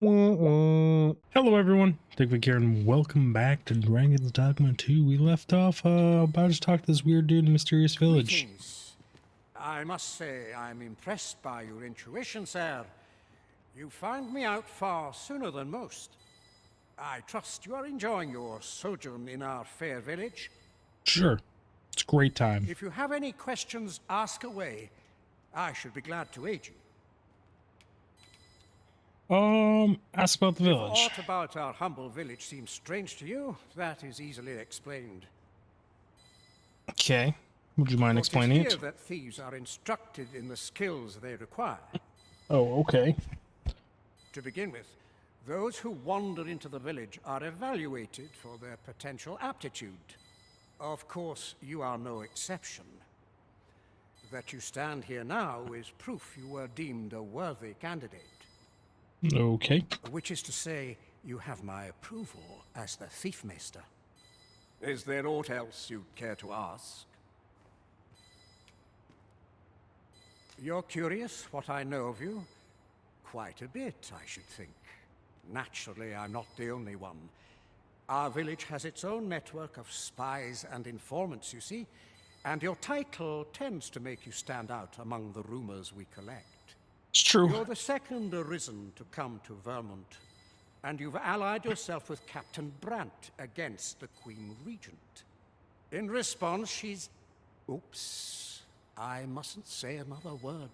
Hello everyone, Dickwick here and welcome back to Dragons Dogma 2. We left off about to talk to this weird dude in Mysterious Village. Greetings. I must say I'm impressed by your intuition, sir. You found me out far sooner than most. I trust you are enjoying your sojourn in our fair village. Sure, it's a great time. If you have any questions, ask away. I should be glad to aid you. Ask about the If village. aught about our humble village seems strange to you, that is easily explained. Okay, would you mind For 'tis explaining here it? that thieves are instructed in the skills they require. Oh, okay. To begin with, those who wander into the village are evaluated for their potential aptitude. Of course, you are no exception. That you stand here now is proof you were deemed a worthy candidate. Okay. Which is to say, you have my approval as the Thiefmeister. Is there aught else you'd care to ask? You're curious what I know of you? Quite a bit, I should think. Naturally, I'm not the only one. Our village has its own network of spies and informants, you see, and your title tends to make you stand out among the rumors we collect. It's true. You're the second arisen to come to Vermont, and you've allied yourself with Captain Brandt against the Queen Regent. In response, she's... Oops. I mustn't say another word.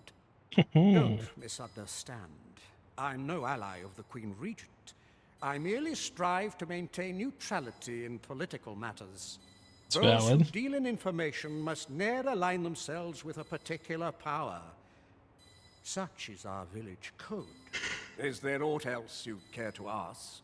Don't misunderstand. I'm no ally of the Queen Regent. I merely strive to maintain neutrality in political matters. It's Those who valid. deal in information must ne'er align themselves with a particular power. Such is our village code. Is there aught else you'd care to ask?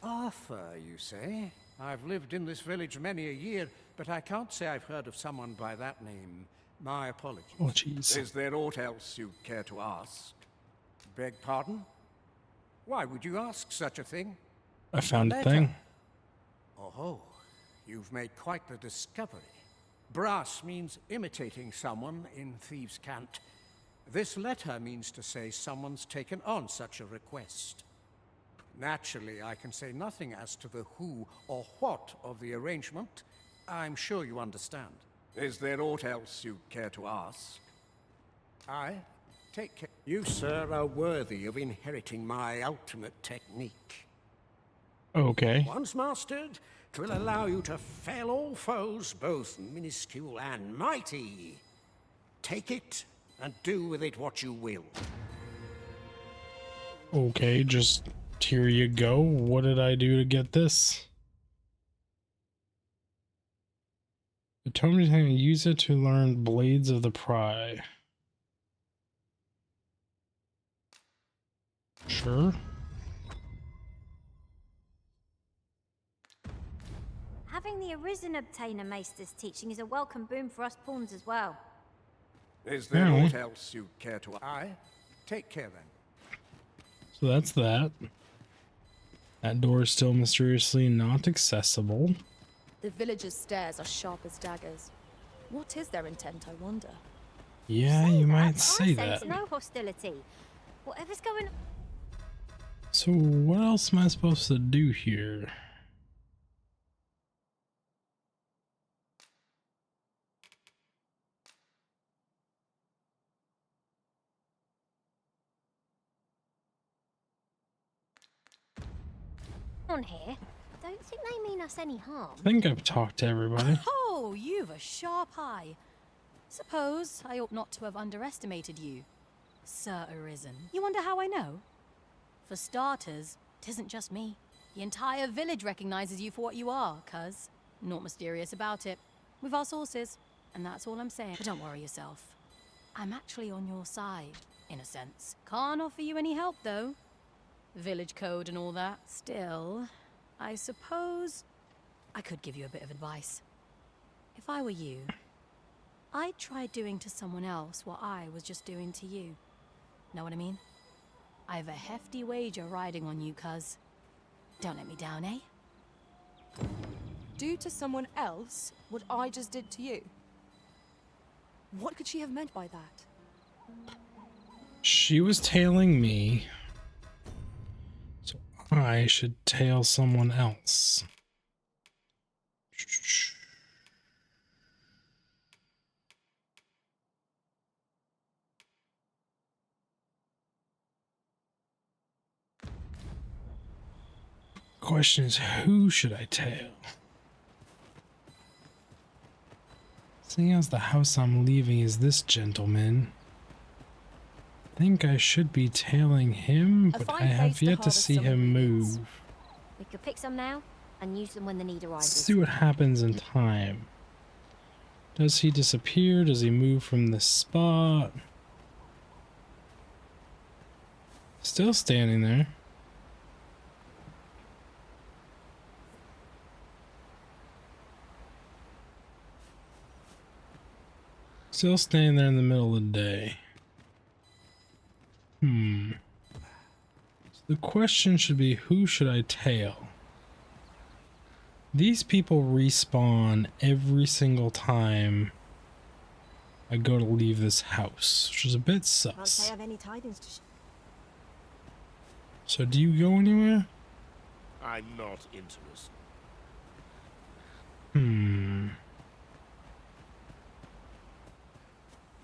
Arthur, you say? I've lived in this village many a year, but I can't say I've heard of someone by that name. My apologies. Oh, jeez. Is there aught else you'd care to ask? Beg pardon? Why would you ask such a thing? I found a Letter. thing. Oh, you've made quite the discovery. Brass means imitating someone in thieves' cant. This letter means to say someone's taken on such a request. Naturally, I can say nothing as to the who or what of the arrangement. I'm sure you understand. Is there aught else you care to ask? I take care. You, sir, are worthy of inheriting my ultimate technique. Okay. Once mastered, 'twill allow you to fell all foes, both minuscule and mighty. Take it, and do with it what you will. Okay, just here you go. What did I do to get this? The tome is going to use it to learn Blades of the Pry. Sure. Having the Arisen obtain a Maester's teaching is a welcome boon for us pawns as well. Is there Apparently. aught else you care to... I take care then. So that's that. That door is still mysteriously not accessible. The villagers' stares are sharp as daggers. What is their intent, I wonder? Yeah, you might I say sense that. no hostility. Whatever's going on. So what else am I supposed to do here? On here, don't think they mean us any harm. I think I've talked to everybody. Oh, you've a sharp eye. Suppose I ought not to have underestimated you, Sir Arisen. You wonder how I know? For starters, 'tisn't just me. The entire village recognizes you for what you are, cuz. Naught mysterious about it. We've our sources, and that's all I'm saying. But don't worry yourself. I'm actually on your side, in a sense. Can't offer you any help, though. Village code and all that. Still, I suppose I could give you a bit of advice. If I were you, I'd try doing to someone else what I was just doing to you. Know what I mean? I've a hefty wager riding on you, cuz. Don't let me down, eh? Do to someone else what I just did to you? What could she have meant by that? She was tailing me. I should tail someone else. Question is, who should I tail? Seeing as the house I'm leaving is this gentleman, I think I should be tailing him, but I have yet to see him move. We could pick some now and use them when the need Let's arises. see what happens in time. Does he disappear? Does he move from this spot? Still standing there. Still standing there in the middle of the day. So the question should be, who should I tail? These people respawn every single time I go to leave this house, which is a bit Can't say sus. I've any tidings to So do you go anywhere? I'm not interested.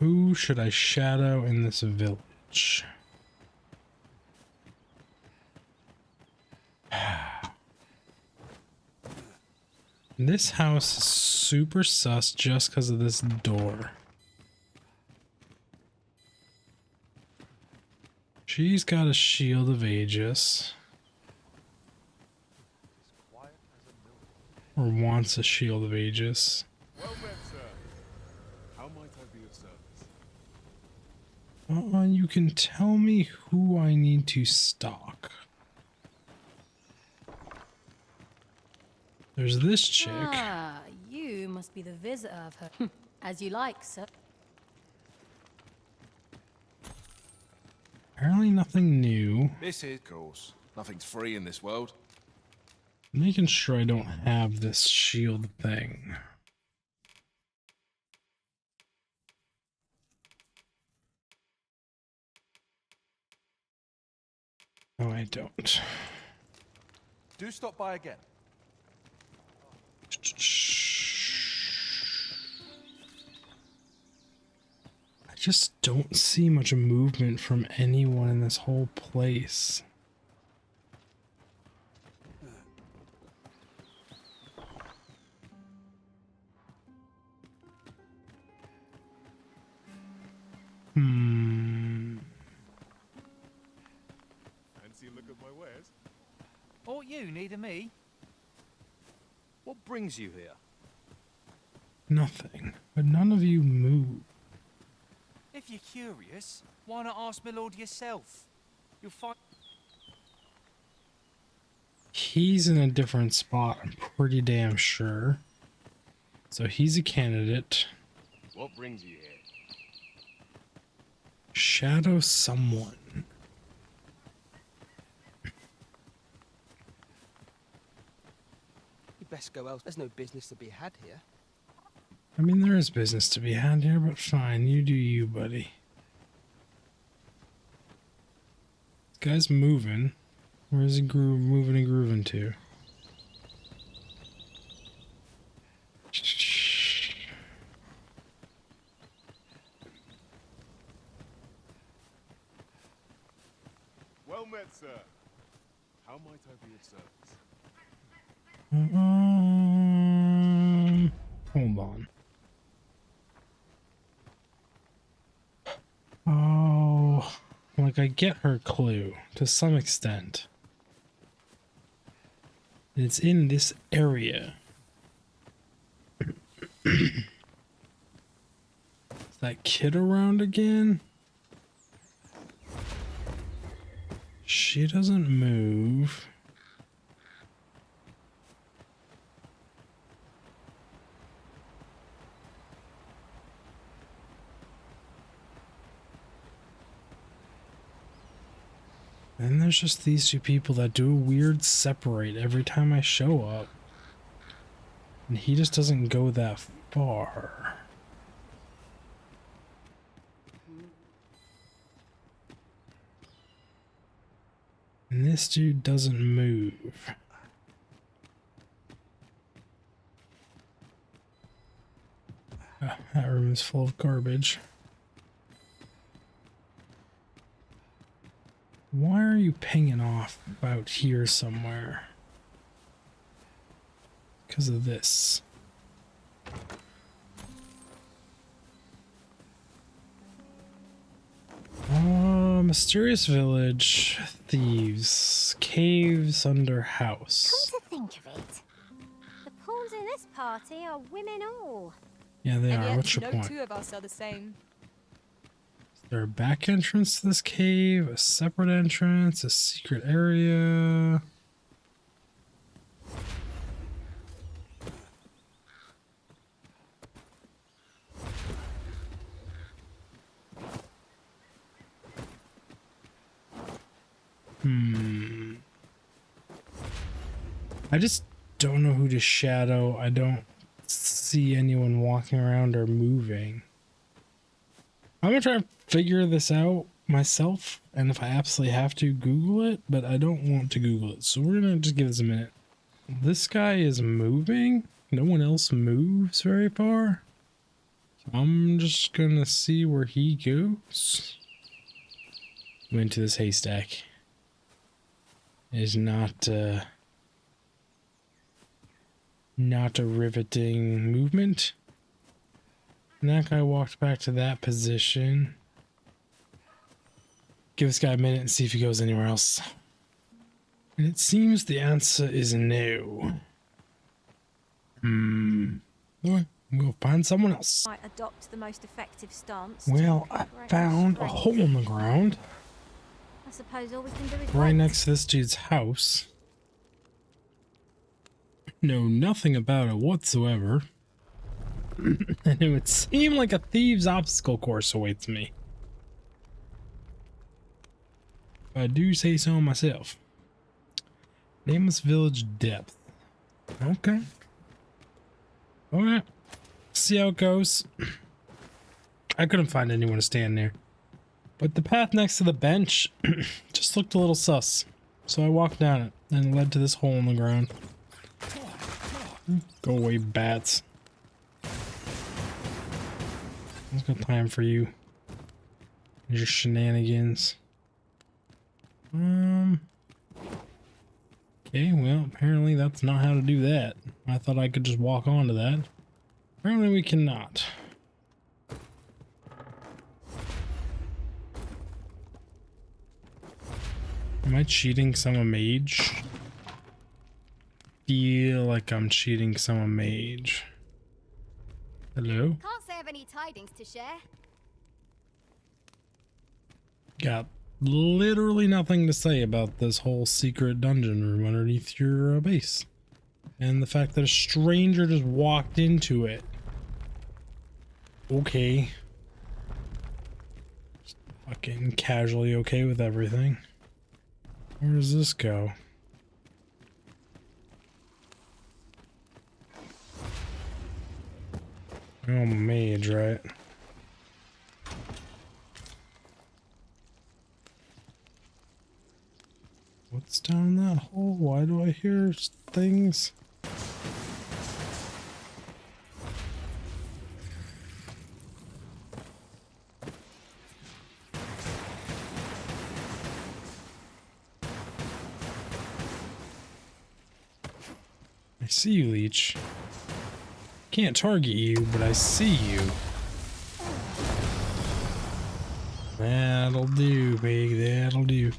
Who should I shadow in this village? This house is super sus just because of this door. She's got a shield of Aegis. Or wants a shield of Aegis. Well met, sir. How might I be of service? You can tell me who I need to stalk. There's this chick. Ah, you must be the visitor of her. As you like, sir. Apparently nothing new. This is, of course. Nothing's free in this world. Making sure I don't have this shield thing. No, I don't. Do stop by again. I just don't see much movement from anyone in this whole place. Fancy a look at my wares? Or you needing me? What brings you here? Nothing. But none of you move. If you're curious, why not ask my lord yourself? You'll find... He's in a different spot, I'm pretty damn sure. So he's a candidate. What brings you here? Shadow someone. You best go else. There's no business to be had here. I mean, there is business to be had here, but fine, you do you, buddy. This guy's moving. Where's he moving and grooving to? Well met, sir. How might I be of service? Hold on. Oh, like I get her clue to some extent. It's in this area. Is that kid around again? She doesn't move. And there's just these two people that do a weird separate every time I show up. And he just doesn't go that far. And this dude doesn't move. That room is full of garbage. Why are you pinging off about here somewhere? Because of this. Mysterious village, thieves, caves under house. Come to think of it, the pawns in this party are women all. Yeah, they And are. yet, What's your no point? two of us are the same. Is there a back entrance to this cave? A separate entrance? A secret area? I just don't know who to shadow. I don't see anyone walking around or moving. I'm gonna try and figure this out myself, and if I absolutely have to, Google it, but I don't want to Google it, so we're gonna just give this a minute. This guy is moving. No one else moves very far. So I'm just gonna see where he goes. Went to this haystack. It is not a riveting movement. And that guy walked back to that position. Give this guy a minute and see if he goes anywhere else. And it seems the answer is no. Alright, we'll find someone else. Might adopt the most effective stance. Well, I found a hole in the ground I suppose all we can do is right wait. next to this dude's house. Know nothing about it whatsoever. And it would seem like a thieves' obstacle course awaits me. If I do say so myself. Nameless village depth. Okay. Alright. See how it goes. I couldn't find anyone to stand there. But the path next to the bench just looked a little sus. So I walked down it and it led to this hole in the ground. Go away, bats. I've got time for you. And your shenanigans. Okay, well, apparently that's not how to do that. I thought I could just walk onto that. Apparently we cannot. Am I cheating some mage? Feel like I'm cheating some mage. Hello? Can't say I've any tidings to share. Got literally nothing to say about this whole secret dungeon room underneath your base. And the fact that a stranger just walked into it. Okay. Just fucking casually okay with everything. Where does this go? Oh, I'm a mage, right? What's down that hole? Why do I hear things? I see you, Leech. Can't target you, but I see you. That'll do, big. That'll do.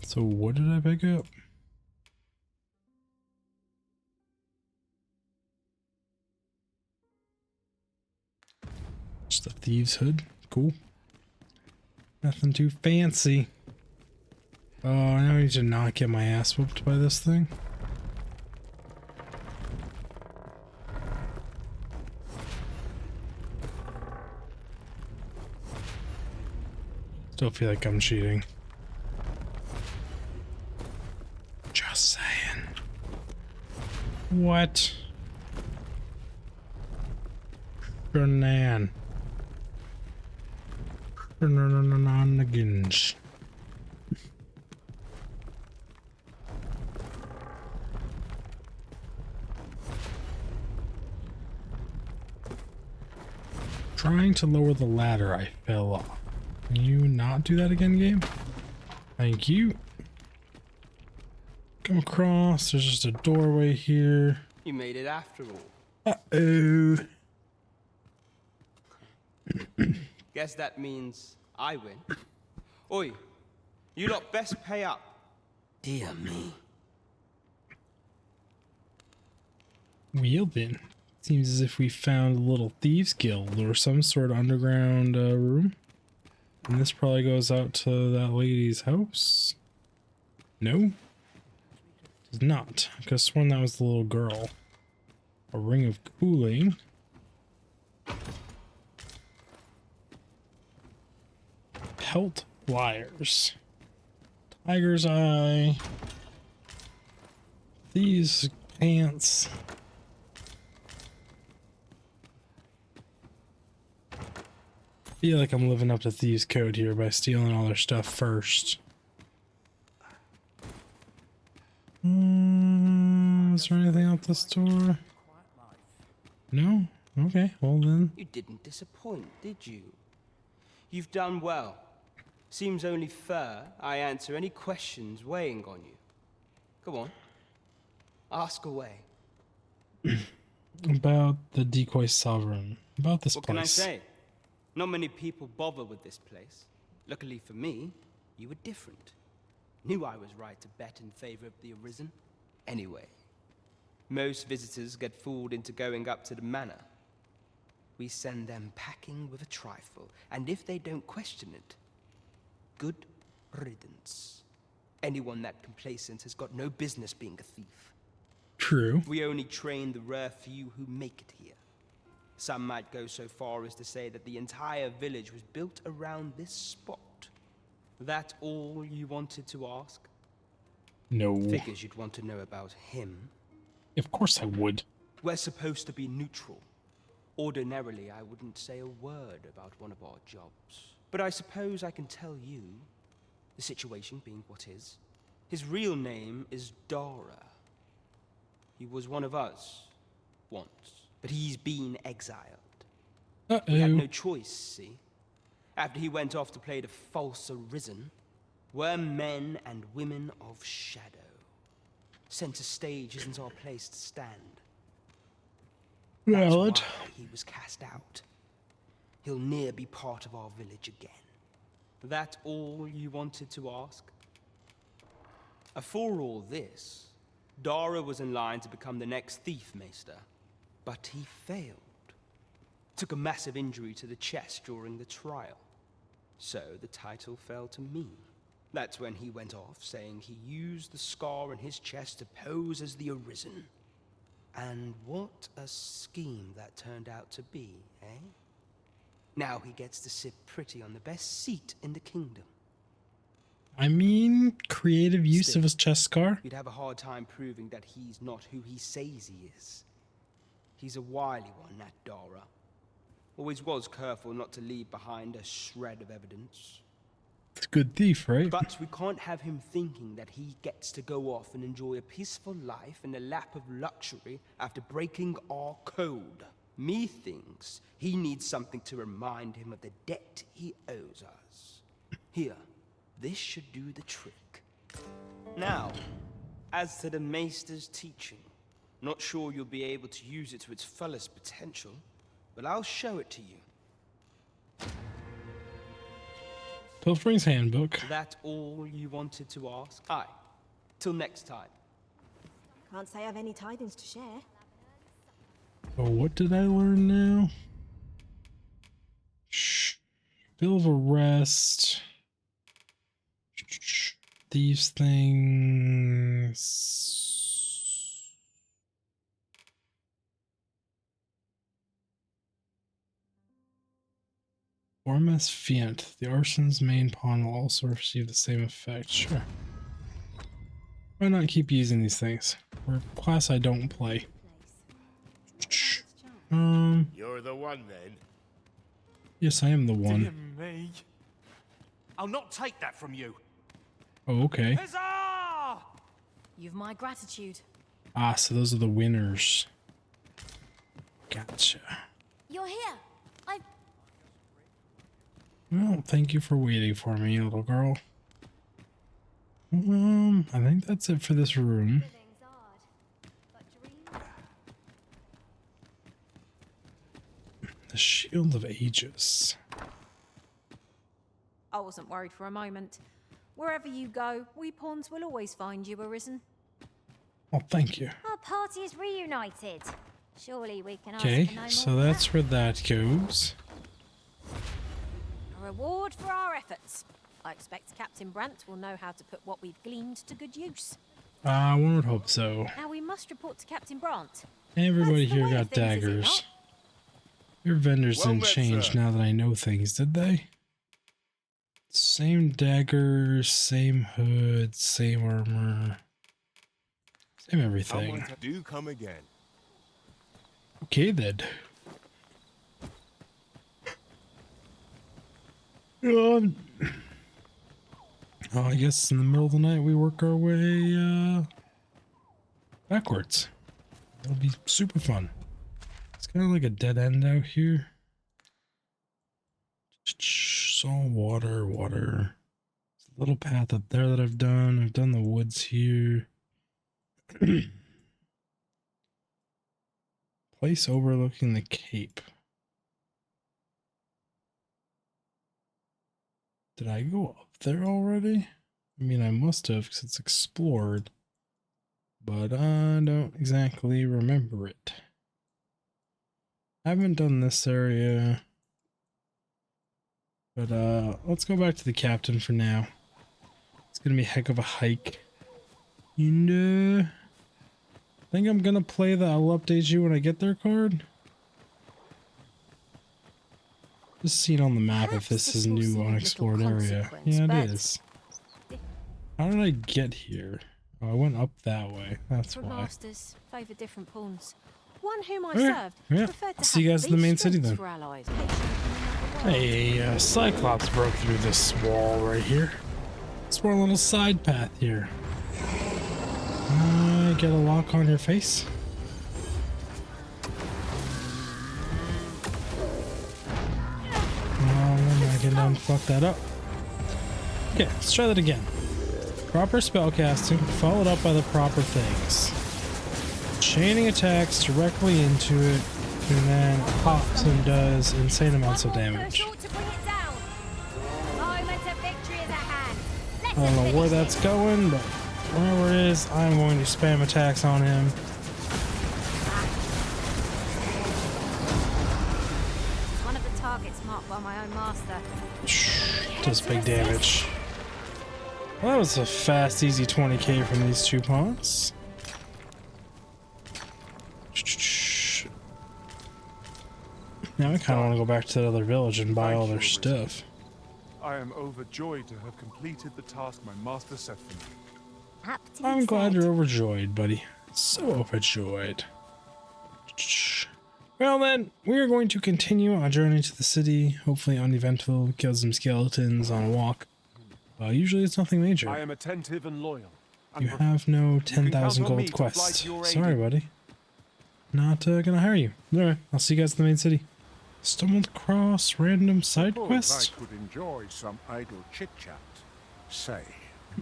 So what did I pick up? Just a thieves' hood. Cool. Nothing too fancy. Oh, now I need to not get my ass whooped by this thing. Still feel like I'm cheating. Just saying. What? Shenanigans. Trying to lower the ladder, I fell off. Can you not do that again, game? Thank you. Come across. There's just a doorway here. You made it after all. Uh-oh. Guess that means I win. Oi, you lot best pay up. Dear me. Well then, seems as if we found a little thieves guild or some sort of underground room. And this probably goes out to that lady's house. No, does not. I could have sworn that was the little girl. A ring of cooling. Pelt flyers. Tiger's eye. These pants. I feel like I'm living up to Thieves' Code here by stealing all their stuff first. Is there anything out this door? No? Okay, well then. You didn't disappoint, did you? You've done well. Seems only fair I answer any questions weighing on you. Go on. Ask away. About the decoy sovereign. About this What place. can I say? Not many people bother with this place. Luckily for me, you were different. Knew I was right to bet in favor of the Arisen. Anyway, most visitors get fooled into going up to the manor. We send them packing with a trifle, and if they don't question it, good riddance. Anyone that complacent has got no business being a thief. True. We only train the rare few who make it here. Some might go so far as to say that the entire village was built around this spot. That all you wanted to ask? No. Figures you'd want to know about him. Of course I would. We're supposed to be neutral. Ordinarily, I wouldn't say a word about one of our jobs. But I suppose I can tell you, the situation being what is. His real name is Dara. He was one of us, once. But he's been exiled. We had no choice, see? After he went off to play the false Arisen, we're men and women of shadow. Center stage isn't our place to stand. That's why he was cast out. He'll ne'er be part of our village again. That all you wanted to ask? For all this, Dara was in line to become the next Thief Maester. But he failed. Took a massive injury to the chest during the trial. So the title fell to me. That's when he went off, saying he used the scar in his chest to pose as the Arisen. And what a scheme that turned out to be, eh? Now he gets to sit pretty on the best seat in the kingdom. I mean, creative use Still, of his chest scar. You'd have a hard time proving that he's not who he says he is. He's a wily one, that Dara. Always was careful not to leave behind a shred of evidence. It's a good thief, right? But we can't have him thinking that he gets to go off and enjoy a peaceful life in the lap of luxury after breaking our code. Methinks he needs something to remind him of the debt he owes us. Here, this should do the trick. Now, as to the Maester's teaching, not sure you'll be able to use it to its fullest potential, but I'll show it to you. Pilfering's Handbook. That all you wanted to ask? Aye. Till next time. Can't say I've any tidings to share. Oh, what did I learn now? Shh. Bill of arrest. Shh. Thieves things. Ormus Fiant. The arson's main pawn will also receive the same effect. Sure. Why not keep using these things? For a class I don't play. You're the one then. Yes, I am the one. Dear me. I'll not take that from you. Oh, okay. Huzzah! You've my gratitude. Ah, so those are the winners. Gotcha. You're here. Well, thank you for waiting for me, little girl. I think that's it for this room. The Shield of Aegis. I wasn't worried for a moment. Wherever you go, we pawns will always find you, Arisen. Oh, thank you. Our party is reunited. Surely we can ask Okay, for no more so than that's where that goes. a reward for our efforts. I expect Captain Brandt will know how to put what we've gleaned to good use. One would hope so. Now we must report to Captain Brandt. Everybody That's the here way got of things, is it daggers. not? Your vendors Well didn't met, change sir. now that I know things, did they? Same daggers, same hood, same armor, same How everything. might I do come again? Okay then. Oh, I guess in the middle of the night we work our way backwards. It'll be super fun. It's kind of like a dead end out here. It's all water. There's a little path up there that I've done. I've done the woods here. Place overlooking the cape. Did I go up there already? I mean, I must have because it's explored. But I don't exactly remember it. I haven't done this area. But let's go back to the captain for now. It's gonna be a heck of a hike. And I think I'm gonna play the I'll update you when I get there card. Just seeing on the map if this is new unexplored area. Yeah, it is. How did I get here? Oh, I went up that way. That's Different why. masters favour different pawns. One whom I Okay, served yeah. preferred to See you have guys in the main beast city strengths then. for allies, patient in another world. Hey, Cyclops broke through this wall right here. It's our little side path here. Get a lock on your face. I can fuck that up. Okay, let's try that again. Proper spellcasting, followed up by the proper things. Chaining attacks directly into it, and then it pops and does insane amonts of damage. To bring it down. Moment of victory is at hand. I don't know where that's going, but wherever it is, I'm going to spam attacks on him. One of the targets marked by my own master. Does big damage. Well, that was a fast, easy 20k from these two pawns. Now I kind of want to go back to the other village and buy all their stuff. I am overjoyed to have completed the task my master set for me. Aptly I'm glad said. you're overjoyed, buddy. So overjoyed. Well then, we are going to continue our journey to the city. Hopefully uneventful, kill some skeletons on a walk. Usually it's nothing I major. am attentive and loyal. You have no can 10,000 count on me gold to fly quest. to your aid. Sorry, buddy. Not gonna hire you. Alright, I'll see you guys in the main city. Stumbled across random side Suppose quests? I could enjoy some idle chit-chat. Say,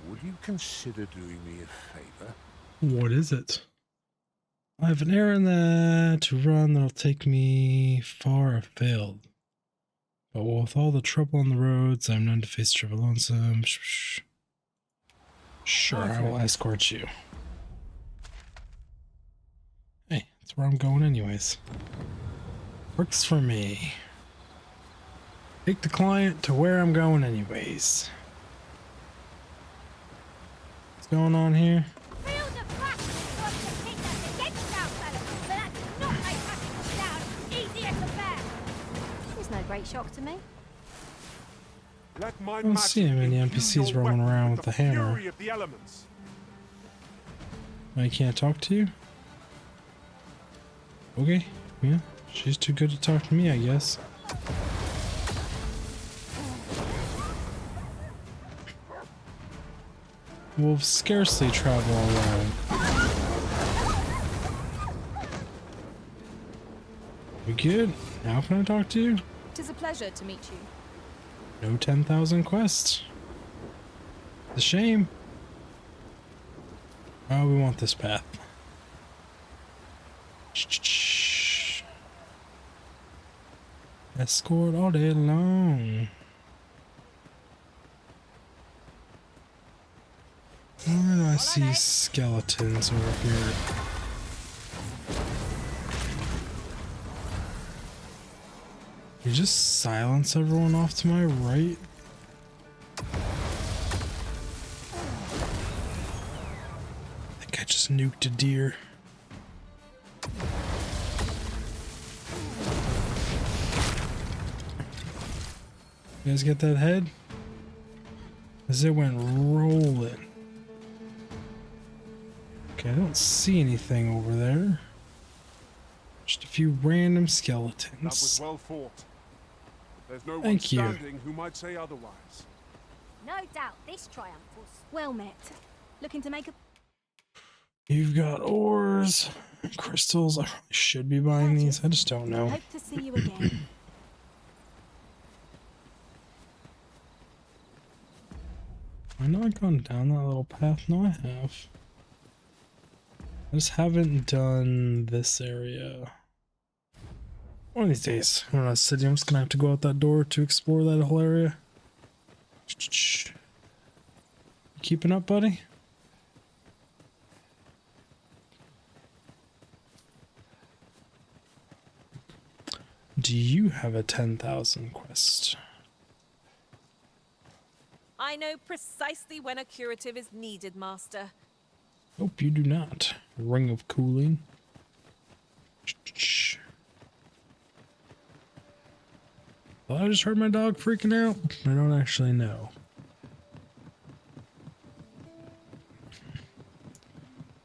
would you consider doing me a favor? What is it? I have an errand to run that'll take me far afield. But with all the trouble on the roads, I'm known to face trouble lonesome. Sure, I will escort you. Hey, that's where I'm going anyways. Works for me. Take the client to where I'm going anyways. What's going on here? Field of battle is going to pit us against our fellows, but that does not make cutting down easier to bear. It's no great shock to me. Let my I don't see magic many imbue NPCs your roaming weapon around with with the hammer. fury of the elements. I can't talk to you? Okay, yeah. She's too good to talk to me, I guess. We'll scarcely travel alone. We good? Now can I talk to you? Tis a pleasure to meet you. No 10,000 quests. It's a shame. Oh, we want this path. Escort all day long. Where do I see skeletons over here? You just silence everyone off to my right? I think I just nuked a deer. You guys get that head? As it went rolling. Okay, I don't see anything over there. Just a few random skeletons. That was well fought. There's no one Thank you. standing who might say otherwise. No doubt this triumph was Well met. Looking to make a You've got ores, crystals. I probably should be buying these. I just don't know. hope to see you again. Have I not gone down that little path? No, I have. I just haven't done this area. One of these days, when I was sitting, I'm just gonna have to go out that door to explore that whole area. You keeping up, buddy? Do you have a 10,000 quest? I know precisely when a curative is needed, Master. Nope, you do not. Ring of Cooling. Well, I just heard my dog freaking out. I don't actually know.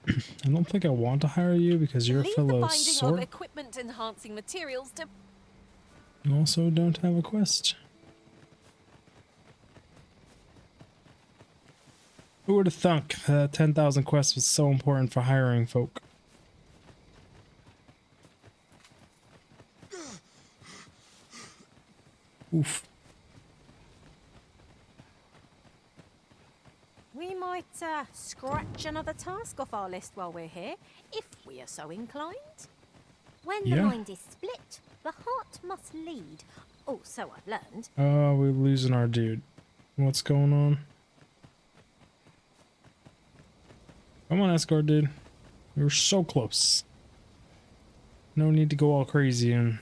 I don't think I want to hire you because you're a Leave fellow the finding of sort. equipment-enhancing materials to... You also don't have a quest. Who would have thunk that 10,000 quests was so important for hiring folk? Oof. We might scratch another task off our list while we're here, if we are so inclined. when Yeah. the mind is split, the heart must lead. Oh, so I've learned. Oh, we're losing our dude. What's going on? Come on, escort dude. We were so close. No need to go all crazy and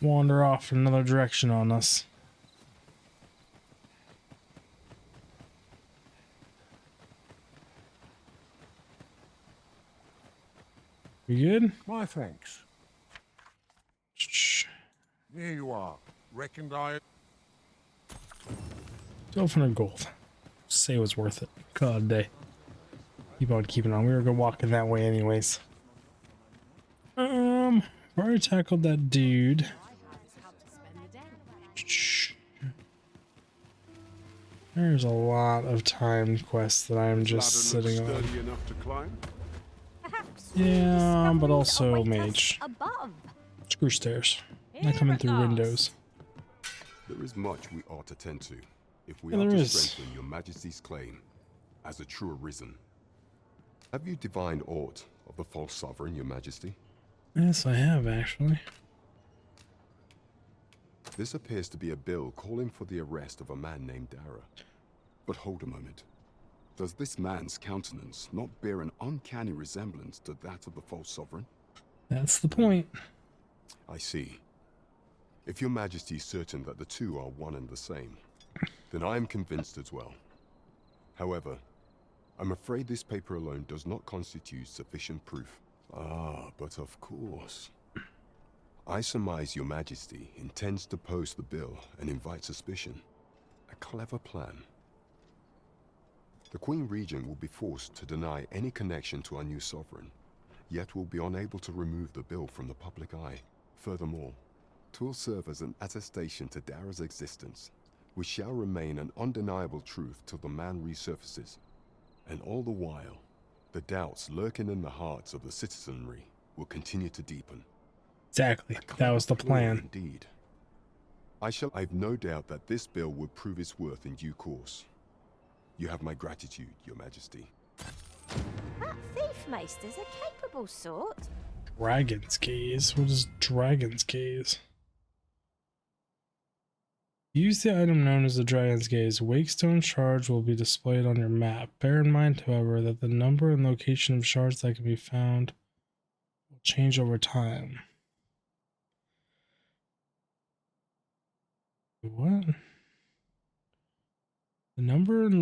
wander off in another direction on us. You good? My thanks. Shh. Here you are. Reckoned I... 1,200 gold. Say it was worth it. God day. Keep on keeping on. We were gonna walk in that way anyways. I've already tackled that dude. Shh. There's a lot of timed quests that I'm just Ladder sitting looks on. sturdy enough to climb. Perhaps Yeah, but discoveries also await us mage. above. Screw stairs. Not coming through windows. There is much we ought to tend to if we Yeah, are there to is. strengthen your majesty's claim as a true arisen. Have you divined aught of the false sovereign, your majesty? Yes, I have actually. This appears to be a bill calling for the arrest of a man named Dara. But hold a moment. Does this man's countenance not bear an uncanny resemblance to that of the false sovereign? That's the point. I see. If your majesty is certain that the two are one and the same, then I am convinced as well. However, I'm afraid this paper alone does not constitute sufficient proof. Ah, but of course. I surmise your majesty intends to post the bill and invite suspicion. A clever plan. The Queen Regent will be forced to deny any connection to our new sovereign, yet will be unable to remove the bill from the public eye. Furthermore, 'twill serve as an attestation to Dara's existence, which shall remain an undeniable truth till the man resurfaces. And all the while, the doubts lurking in the hearts of the citizenry will continue to deepen. Exactly. That was the plan. Indeed. I've no doubt that this bill will prove its worth in due course. You have my gratitude, Your Majesty. That thief maester's a capable sort. Dragon's Gaze? What is Dragon's Gaze? Use the item known as the Dragon's Gaze. Wakestone shards will be displayed on your map. Bear in mind, however, that the number and location of shards that can be found will change over time. What? The number of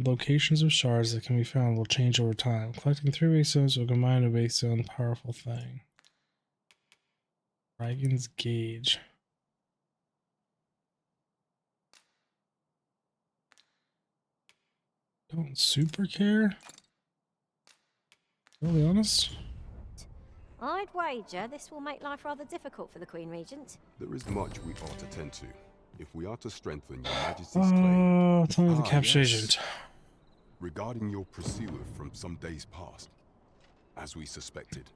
locations of shards that can be found will change over time. Collecting 3 Wakestones will combine a Wakestone powerful thing. Dragon's Gauge. Don't super care. Really honest. I'd wager this will make life rather difficult for the Queen Regent. There is much we ought to tend to, if we are to strengthen Your Majesty's claim. Tell me the captured agent. Regarding your pursuer from some days past, as we suspected,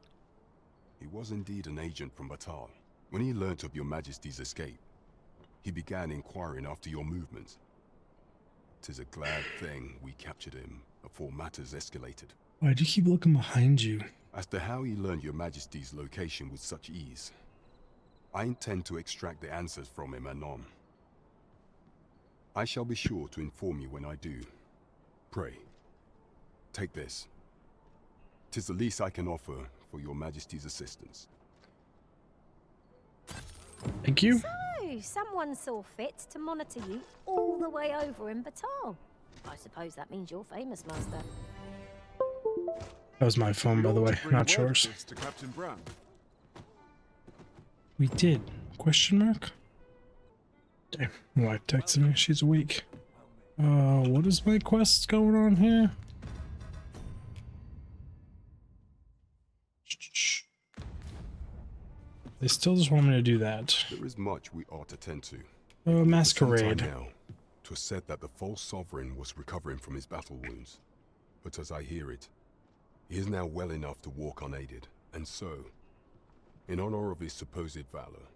he was indeed an agent from Batal. When he learnt of Your Majesty's escape, he began inquiring after your movements. 'Tis a glad thing we captured him before matters escalated. Why do you keep looking behind you? As to how he learned Your Majesty's location with such ease, I intend to extract the answers from him anon. I shall be sure to inform you when I do. Pray, take this. 'Tis the least I can offer for Your Majesty's assistance. Thank you. So, someone saw fit to monitor you all the way over in Batal. I suppose that means you're famous, Master. That was my phone, by the way, not yours. To Captain Brown. We did. Question mark? Damn, my wife texted me. She's awake. What is my quest going on here? They still just want me to do that. There is much we ought to tend to. Masquerade. Now, 'twas said that the false sovereign was recovering from his battle wounds. But as I hear it, he is now well enough to walk unaided. And so, in honor of his supposed valor,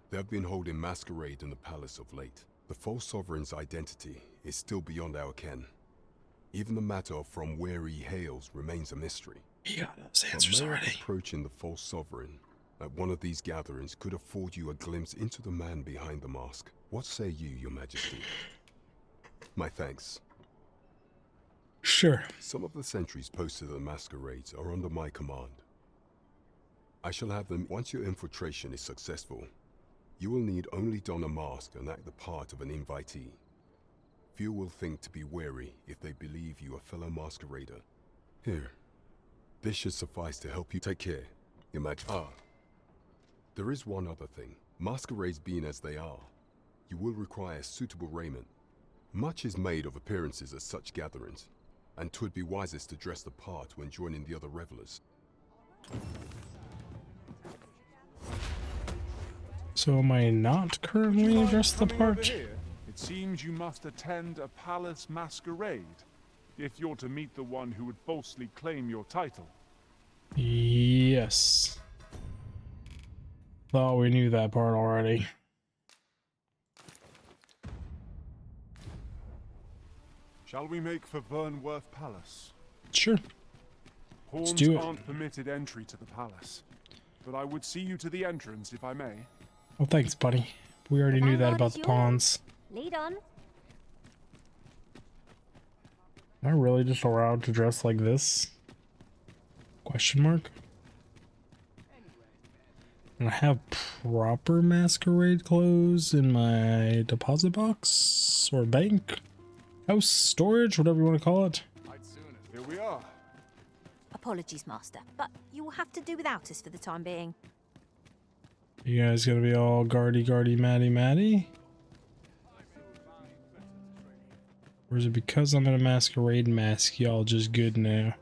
they have been holding masquerade in the palace of late. The false sovereign's identity is still beyond our ken. Even the matter of from where he hails remains a mystery. He got those answers already. Approaching the false sovereign at one of these gatherings could afford you a glimpse into the man behind the mask. What say you, Your Majesty? My thanks. Sure. Some of the sentries posted at the masquerades are under my command. I shall have them once your infiltration is successful. You will need only don a mask and act the part of an invitee. Few will think to be wary if they believe you a fellow masquerader. Here. This should suffice to help you. Take care, Your Majesty. There is one other thing. Masquerades being as they are, you will require suitable raiment. Much is made of appearances at such gatherings, and 'twould be wisest to dress the part when joining the other revelers. So am I not currently dressed the part? It seems you must attend a palace masquerade, if you're to meet the one who would falsely claim your title. Yes. Thought we knew that part already. Shall we make for Vernworth Palace? Sure. Pawns do it. aren't permitted entry to the palace, but I would see you to the entrance if I may. Well, thanks, buddy. We already knew that about the pawns. Lead on. Am I really just allowed to dress like this? Question mark? And I have proper masquerade clothes in my deposit box or bank, house, storage, whatever you want to call it. Here we are. Apologies, Master, but you will have to do without us for the time being. You guys gonna be all guardy, matty? Or is it because I'm in a masquerade mask, y'all just good now?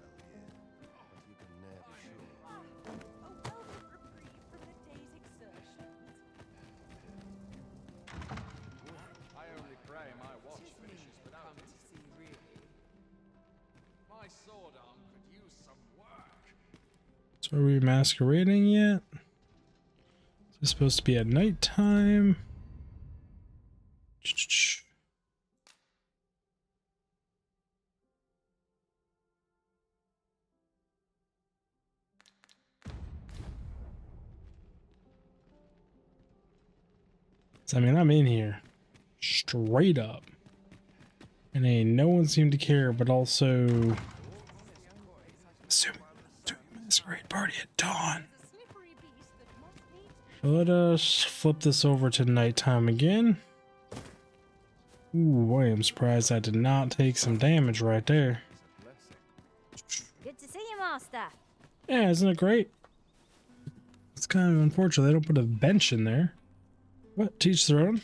So are we masquerading yet? Is this supposed to be at nighttime? I mean, I'm in here. Straight up. And ain't no one seemed to care, but also... Assuming this great party at dawn. Let us flip this over to nighttime again. Ooh, I am surprised I did not take some damage right there. Good to see you, Master. Yeah, isn't it great? It's kind of unfortunate they don't put a bench in there. What? Teach their own?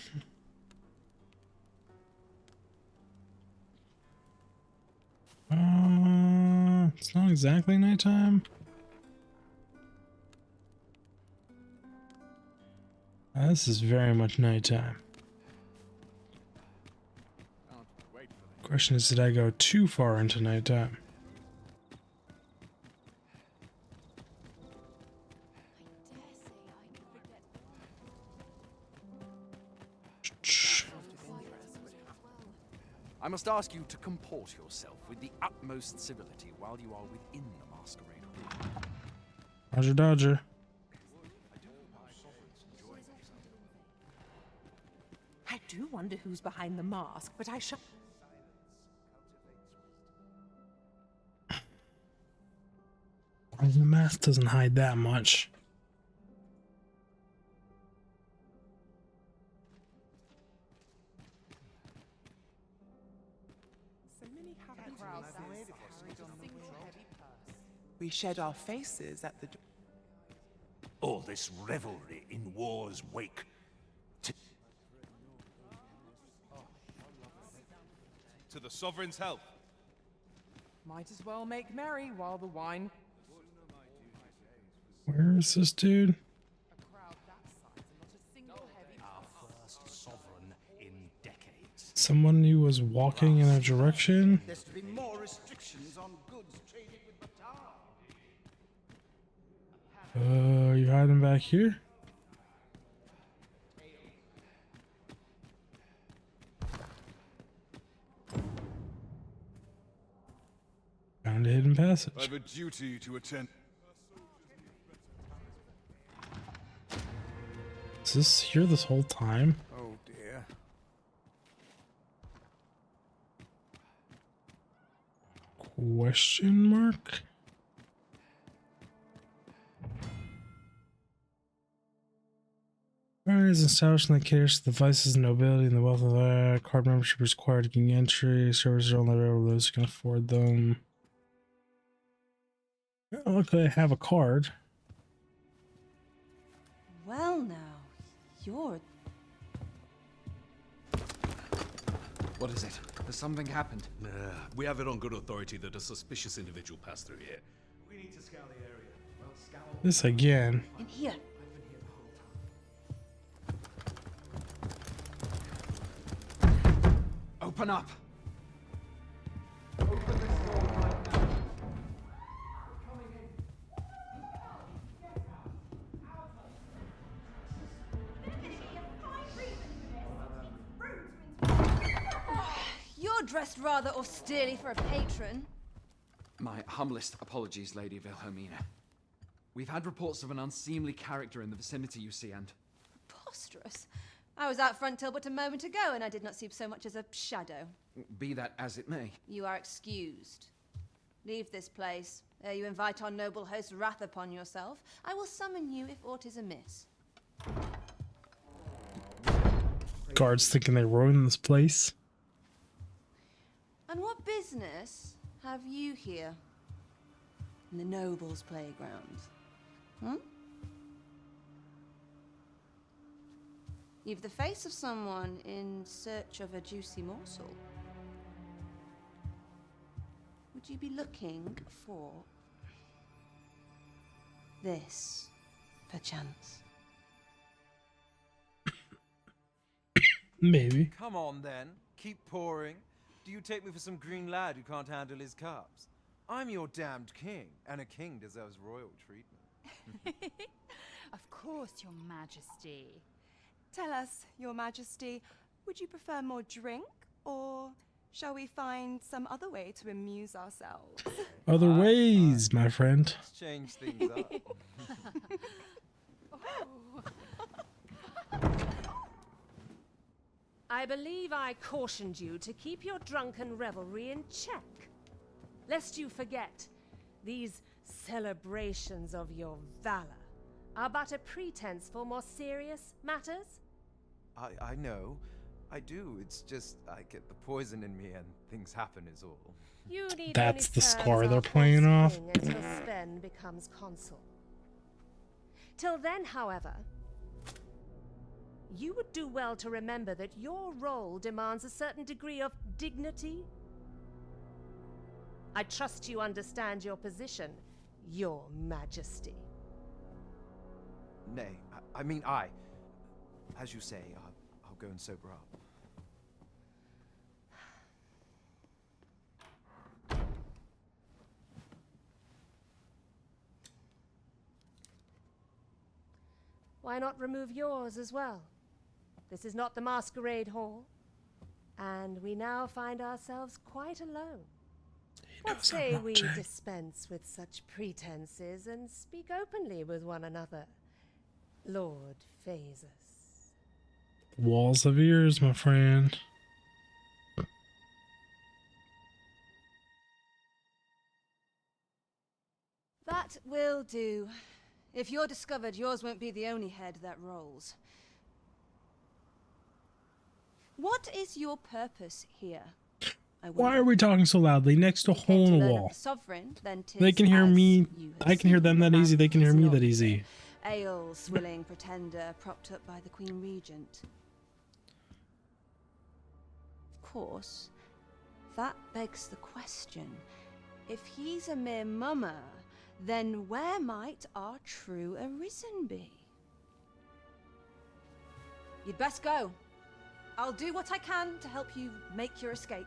It's not exactly nighttime. This is very much nighttime. Question is, did I go too far into nighttime? I must ask you to comport yourself with the utmost civility while you are within the masquerade hall. Roger Dodger. I do wonder who's behind the mask, but I shall. The mask doesn't hide that much. We shed our faces at the... All this revelry in war's wake. To the sovereign's health. Might as well make merry while the wine... Where is this dude? Our first sovereign in decades. Someone who was walking in a direction? There's to be more restrictions on goods traded with Batar. You hiding back here? Found a hidden passage. I have a duty to attend. Is this here this whole time? Oh dear. Question mark? Is established in the case the vices and nobility and the wealth of card membership is required to gain entry. Services are only available to those who can afford them. Well, luckily I have a card. Well now, you're... What is it? Has something happened? We have it on good authority that a suspicious individual passed through here. We need to scour the area. Well, scour... This again. In here. Open up! Open this door right now. Coming in. You're dressed rather austerely for a patron. My humblest apologies, Lady Wilhelmina. We've had reports of an unseemly character in the vicinity, you see, and... Preposterous. I was out front till but a moment ago, and I did not see so much as a shadow. Be that as it may. You are excused. Leave this place, ere you invite our noble host's wrath upon yourself. I will summon you if aught is amiss. Guards thinking they ruined this place. And what business have you here? In the nobles' playground? Hmm? You've the face of someone in search of a juicy morsel. Would you be looking for this, perchance? Maybe. Come on then, keep pouring. Do you take me for some green lad who can't handle his cups? I'm your damned king, and a king deserves royal treatment. Of course, Your Majesty. Tell us, Your Majesty, Would you prefer more drink, or shall we find some other way to amuse ourselves? Other ways, my friend. Let's change things up. I believe I cautioned you to keep your drunken revelry in check. Lest you forget, these celebrations of your valor are but a pretense for more serious matters. I know. I do. It's just I get the poison in me and things happen is all. You need That's only the serve score as they're our playing horse off. king until Sven becomes consul. Till then, however, you would do well to remember that your role demands a certain degree of dignity. I trust you understand your position, Your Majesty. Nay, as you say, I'll go and sober up. Why not remove yours as well? This is not the masquerade hall, and we now find ourselves quite alone. What say we dispense with such pretenses and speak openly with one another, Lord Phaesus? Walls of ears, my friend. That will do. If you're discovered, yours won't be the only head that rolls. What is your purpose here? Why are we talking so loudly next to a hole in a wall? They can hear me. I can hear them that easy. They can hear me that easy. Ale swilling pretender propped up by the Queen Regent. Of course, that begs the question. If he's a mere mummer, then where might our true Arisen be? You'd best go. I'll do what I can to help you make your escape.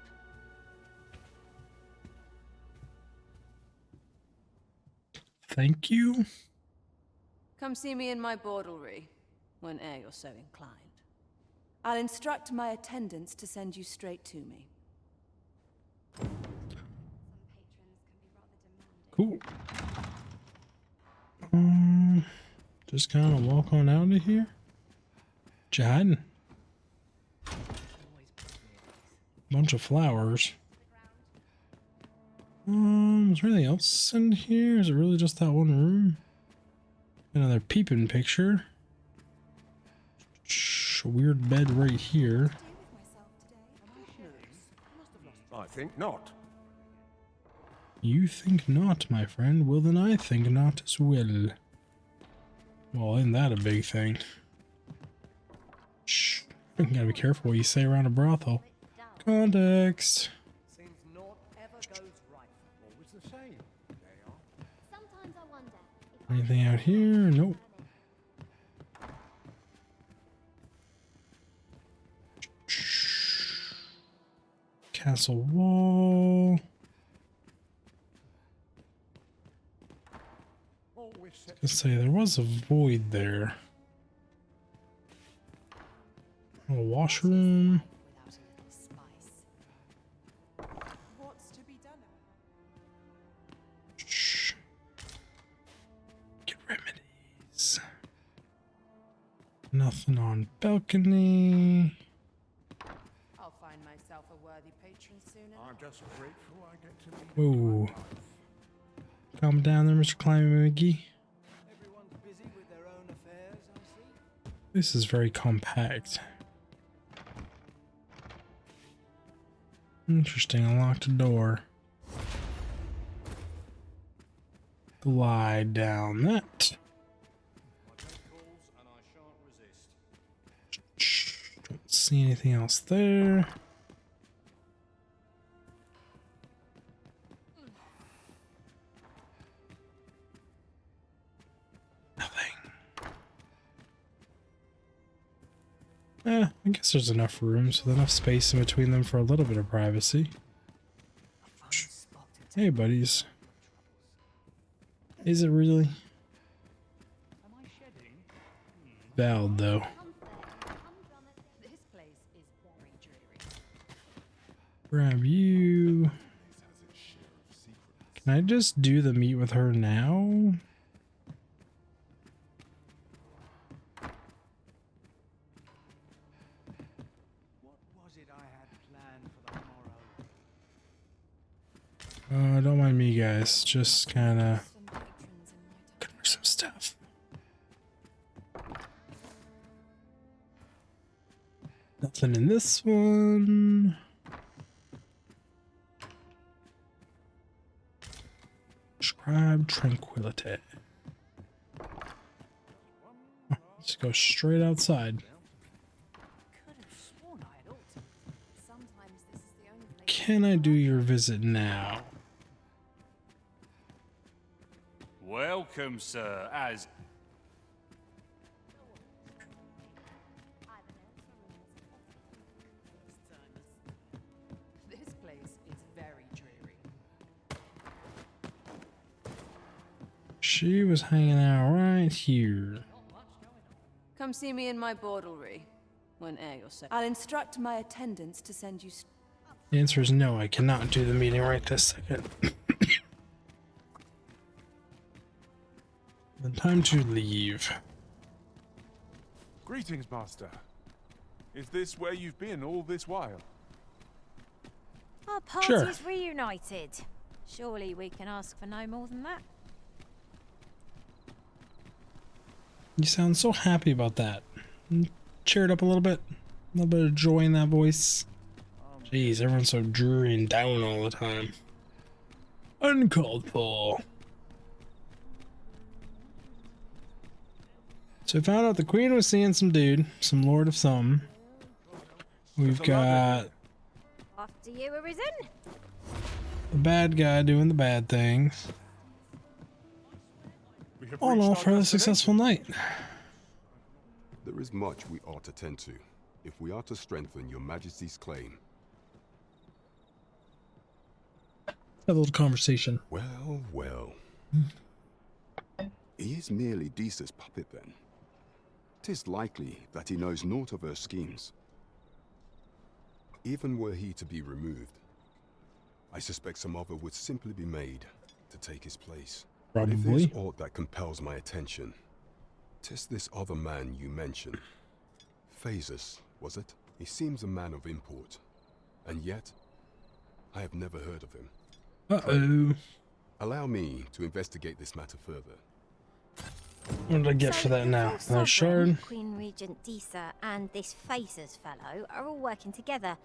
Thank you. Come see me in my bordlery, whene'er you're so inclined. I'll instruct my attendants to send you straight to me. Cool. Just kind of walk on out of here. What you hiding? Bunch of flowers. Is there anything else in here? Is it really just that one room? Another peeping picture. Weird bed right here. I think not. You think not, my friend. Well, then I think not as well. Well, isn't that a big thing? Shh. You gotta be careful what you say around a brothel. Context. Seems naught ever goes right. Always the same. They are. Sometimes I wonder. Anything out here? Nope. Castle wall. Let's say there was a void there. A washroom. What's to be done? Shh. Get remedies. Nothing on balcony. I'll find myself a worthy patron soon enough. I'm just grateful I get to meet Whoa. Calm down there, Mr. Climate McGee. Everyone's busy with their own affairs, I see. This is very compact. Interesting, unlocked door. Glide down that. Don't see anything else there. I guess there's enough room, so enough space in between them for a little bit of privacy. Hey, buddies. Is it really? Valid, though. This place is Grab you. Can I just do the meet with her now? Don't mind me, guys. Just kind of cover some stuff. Nothing in this one. Describe tranquility. Let's go straight outside. Can I do your visit now? Welcome, sir, as... This place is very dreary. She was hanging out right here. Come see me in my bordlery. When you're set. I'll instruct my attendants to send you... The answer is no, I cannot do the meeting right this second. Then time to leave. Greetings, Master. Is this where you've been all this while? Our party's reunited. Surely we can ask for no more than that. You sound so happy about that. Cheer it up a little bit. A little bit of joy in that voice. Jeez, everyone's so dreary and down all the time. Uncalled for. So we found out the queen was seeing some dude, some lord of some. We've got After you, Arisen. the bad guy doing the bad things. All in all, for a successful night. There is much we ought to tend to, if we are to strengthen your majesty's claim. Have a little conversation. Well, well. He is merely Disa's puppet then. 'Tis likely that he knows naught of her schemes. Even were he to be removed, I suspect some other would simply be made to take his place. Probably. But if there's aught that compels my attention, 'tis this other man you mentioned. Phases, was it? He seems a man of import, and yet I have never heard of him. Uh-oh. Allow me to investigate this matter further. What did I get for that now? Another shard? Queen Regent Disa and this Phasers fellow are all working together.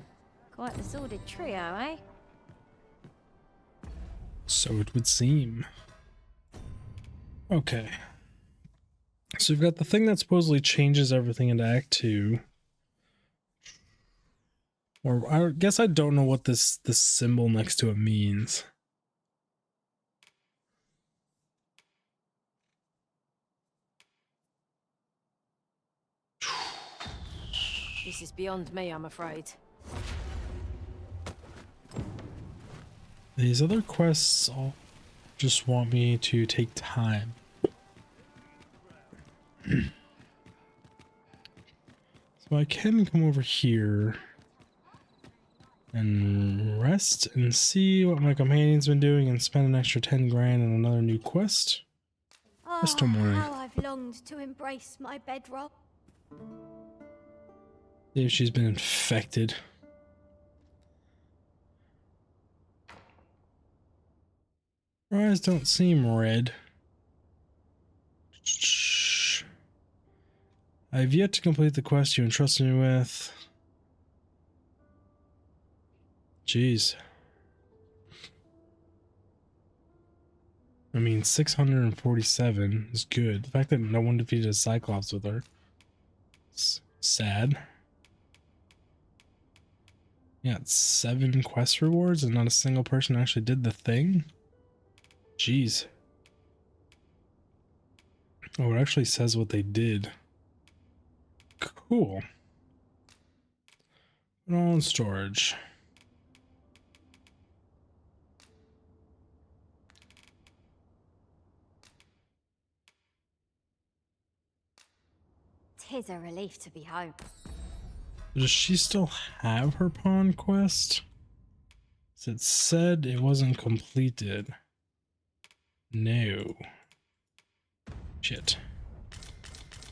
Quite the sordid trio, eh? So it would seem. Okay. So we've got the thing that supposedly changes everything into Act 2. Or I guess I don't know what this symbol next to it means. This is beyond me, I'm afraid. These other quests all just want me to take time. So I can come over here and rest and see what my companion's been doing and spend an extra 10 grand on another new quest. Rest till morning. How I've longed to embrace my bedrock. See if she's been infected. Her eyes don't seem red. I've yet to complete the quest you entrusted me with. Jeez. I mean, 647 is good. The fact that no one defeated a Cyclops with her. It's sad. Yeah, it's 7 quest rewards and not a single person actually did the thing. Jeez. Oh, it actually says what they did. Cool. Put it all in storage. Tis a relief to be home. Does she still have her pawn quest? So it said it wasn't completed. No. Shit.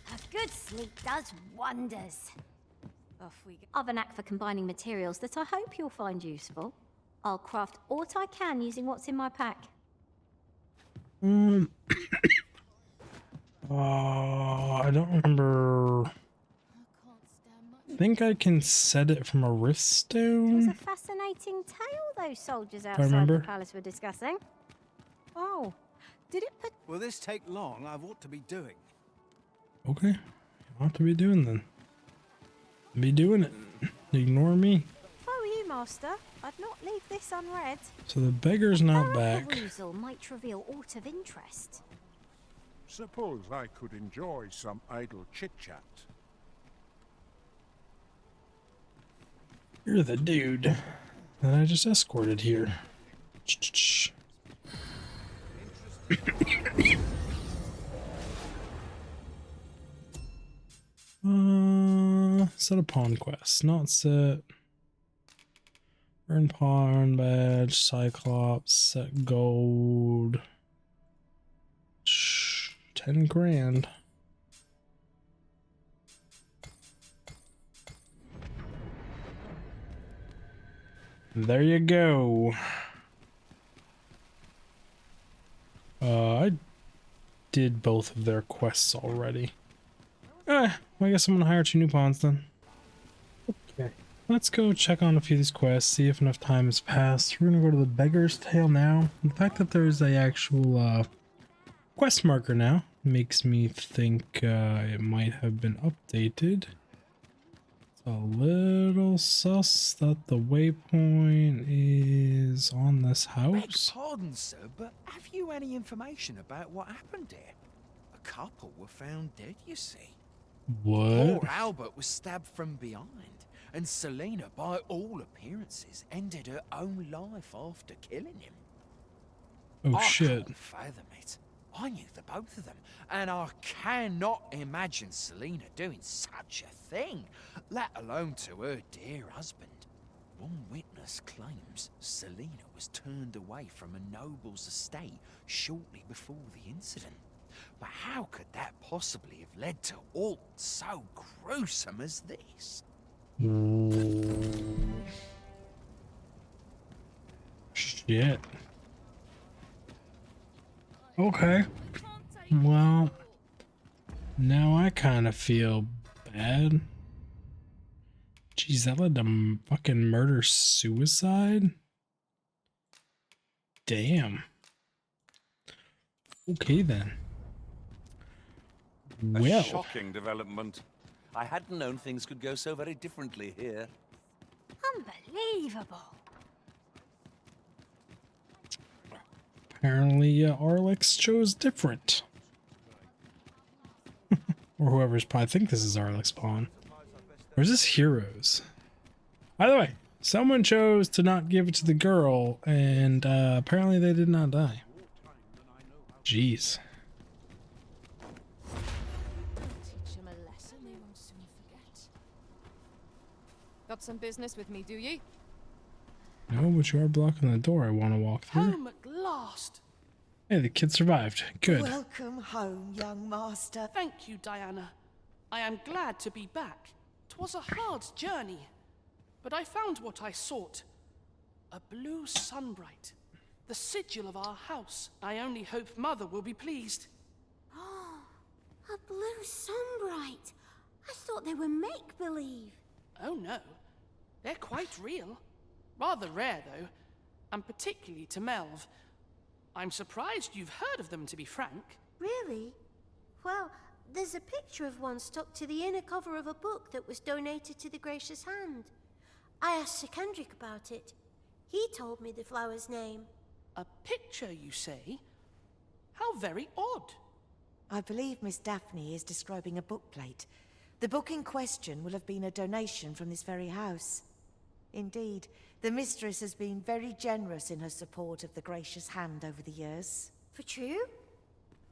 A good sleep does wonders. Off we go. I've a knack for combining materials that I hope you'll find useful. I'll craft what I can using what's in my pack. I don't remember. I think I can set it from a It was riftstone. a fascinating tale those soldiers I outside remember. the palace were discussing. Oh, did it put... Will this take long? I've ought to be doing. Okay. You have to be doing then. Be doing it. Ignore me. If I were you, Master, I'd not leave this unread. So the beggar's not A back. perusal might reveal aught of interest. Suppose I could enjoy some idle chit-chat. You're the dude that I just escorted here. Set a pawn quest, not set. Earn pawn badge, Cyclops, set gold. 10 grand. There you go. I did both of their quests already. Well, I guess I'm gonna hire 2 new pawns then. Okay. Let's go check on a few of these quests, see if enough time has passed. We're gonna go to the Beggar's Tale now. The fact that there's a actual quest marker now makes me think it might have been updated. It's a little sus that the waypoint is on this house. Pardon, sir, but have you any information about what happened here? A couple were found dead, you see. What? Poor Albert was stabbed from behind, and Selena, by all appearances, ended her own life after killing him. Oh I shit. can't fathom it. I knew the both of them, and I cannot imagine Selena doing such a thing, let alone to her dear husband. One witness claims Selena was turned away from a noble's estate shortly before the incident. But how could that possibly have led to aught so gruesome as this? Shit. Okay. Well, now I kind of feel bad. Jeez, that led to fucking murder-suicide? Damn. Okay then. Well. A shocking development. I hadn't known things could go so very differently here. Unbelievable. Apparently, Arlex chose different. Or whoever's pawn. I think this is Arlex pawn. Or is this Heroes? Either way, someone chose to not give it to the girl, and apparently they did not die. Jeez. Teach them a lesson they won't soon forget. Got some business with me, do ye? No, but you are blocking the door I want to walk through. Home at last. Hey, the kid survived. Good. Welcome home, young master. Thank you, Diana. I am glad to be back. 'Twas a hard journey, but I found what I sought. A blue sunbright. The sigil of our house. I only hope Mother will be pleased. Oh, a blue sunbright. I thought they were make-believe. Oh no, they're quite real. Rather rare, though, and particularly to Melv. I'm surprised you've heard of them, to be frank. Really? Well, there's a picture of one stuck to the inner cover of a book that was donated to the Gracious Hand. I asked Sir Kendrick about it. He told me the flower's name. A picture, you say? How very odd. I believe Miss Daphne is describing a bookplate. The book in question will have been a donation from this very house. Indeed, the mistress has been very generous in her support of the Gracious Hand over the years. For true?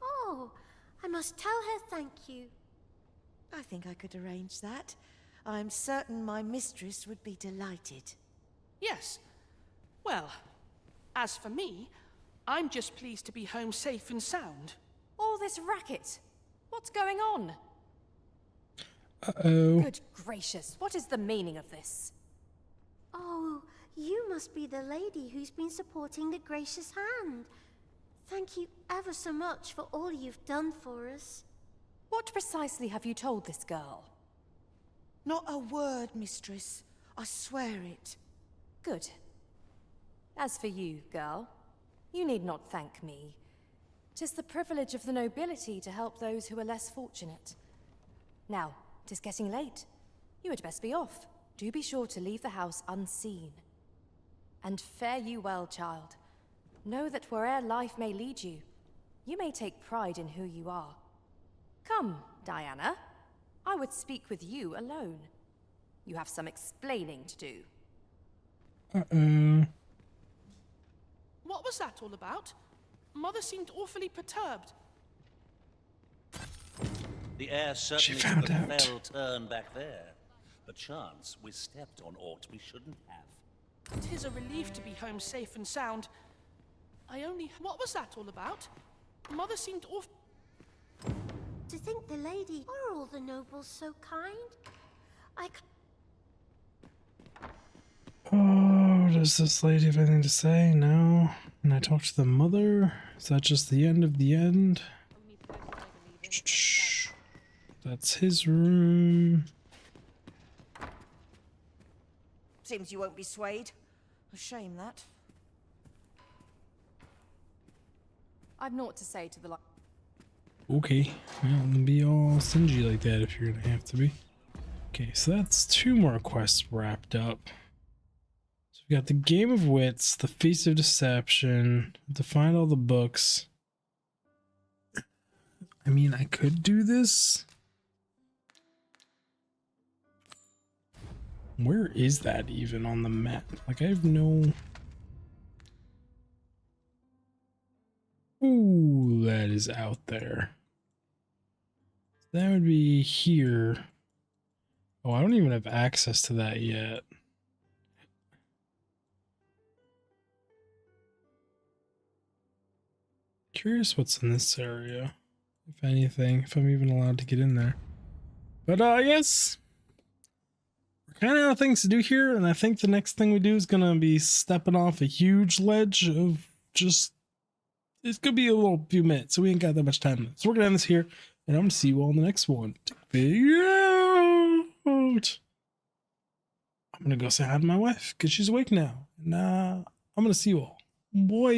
Oh, I must tell her thank you. I think I could arrange that. I'm certain my mistress would be delighted. Yes. Well, as for me, I'm just pleased to be home safe and sound. All this racket. What's going on? Uh-oh. Good gracious, what is the meaning of this? Oh, you must be the lady who's been supporting the Gracious Hand. Thank you ever so much for all you've done for us. What precisely have you told this girl? Not a word, mistress. I swear it. Good. As for you, girl, you need not thank me. 'Tis the privilege of the nobility to help those who are less fortunate. Now, 'tis getting late. You had best be off. Do be sure to leave the house unseen. And fare you well, child. Know that where'er life may lead you, you may take pride in who you are. Come, Diana. I would speak with you alone. You have some explaining to do. Uh-oh. What was that all about? Mother seemed awfully perturbed. The air certainly took a fell turn back there. Perchance we stepped on aught we shouldn't have. 'Tis a relief to be home safe and sound. What was that all about? Mother seemed To think the lady are all the nobles so kind. Oh, does this lady have anything to say? No. And I talk to the mother? Is that just the end of the end? Shh. That's his room. Seems you won't be swayed. A shame, that. I've naught to say to the Okay, well, don't be all stingy like that if you're gonna have to be. Okay, so that's 2 more quests wrapped up. So we got the Game of Wits, the Feast of Deception, to find all the books. I mean, I could do this. Where is that even on the map? Like, I have no... Ooh, that is out there. That would be here. Oh, I don't even have access to that yet. Curious what's in this area, if anything, if I'm even allowed to get in there. But yes, we're kind of out of things to do here, and I think the next thing we do is gonna be stepping off a huge ledge of just... It's gonna be a little few minutes, so we ain't got that much time. So we're gonna end this here, and I'm gonna see you all in the next one. Figure out. I'm gonna go say hi to my wife because she's awake now, and I'm gonna see you all. Boy.